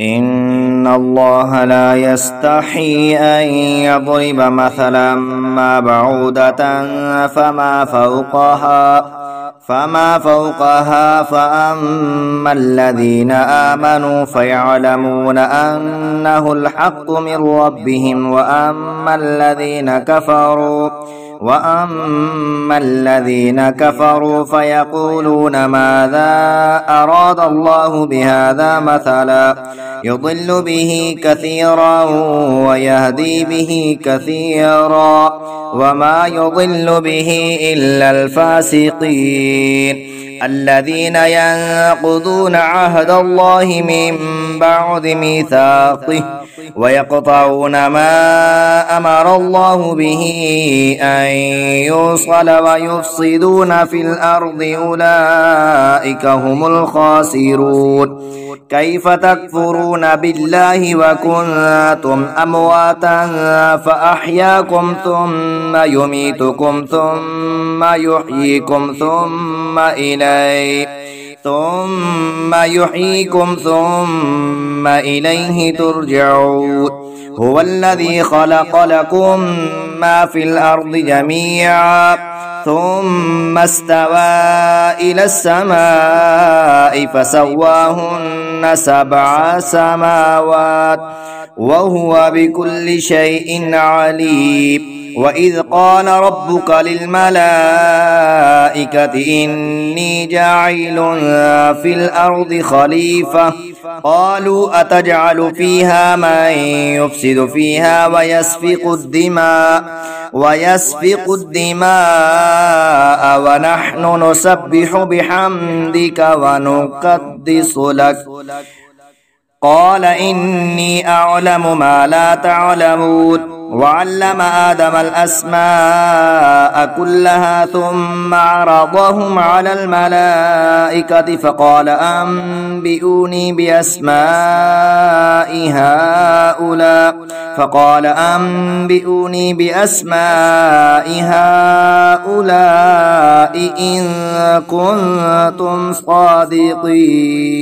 إن الله لا يستحي أن يضرب مثلا ما بعودة فما فوقها فأما الذين آمنوا فيعلمون أنه الحق من ربهم وأما الذين كفروا فيقولون ماذا أراد الله بهذا مثلا يضل به كثيرا ويهدي به كثيرا وما يضل به إلا الفاسقين الذين ينقضون عهد الله من بعد ميثاقه ويقطعون ما أمر الله به أن يوصل ويفسدون في الأرض أولئك هم الخاسرون كيف تكفرون بالله وكنتم أمواتا فأحياكم ثم يميتكم ثم يحييكم ثم إليه ترجعون هو الذي خلق لكم ما في الأرض جميعا ثم استوى إلى السماء فسواهن 7 سماوات وهو بكل شيء عليم وإذ قال ربك للملائكة إني جاعل في الأرض خليفة قالوا أتجعل فيها من يفسد فيها ويسفك الدماء ونحن نسبح بحمدك ونقدس لك قال إني أعلم ما لا تعلمون وعلم آدم الأسماء كلها ثم عرضهم على الملائكة فقال أنبئوني بأسماء هؤلاء إن كنتم صادقين.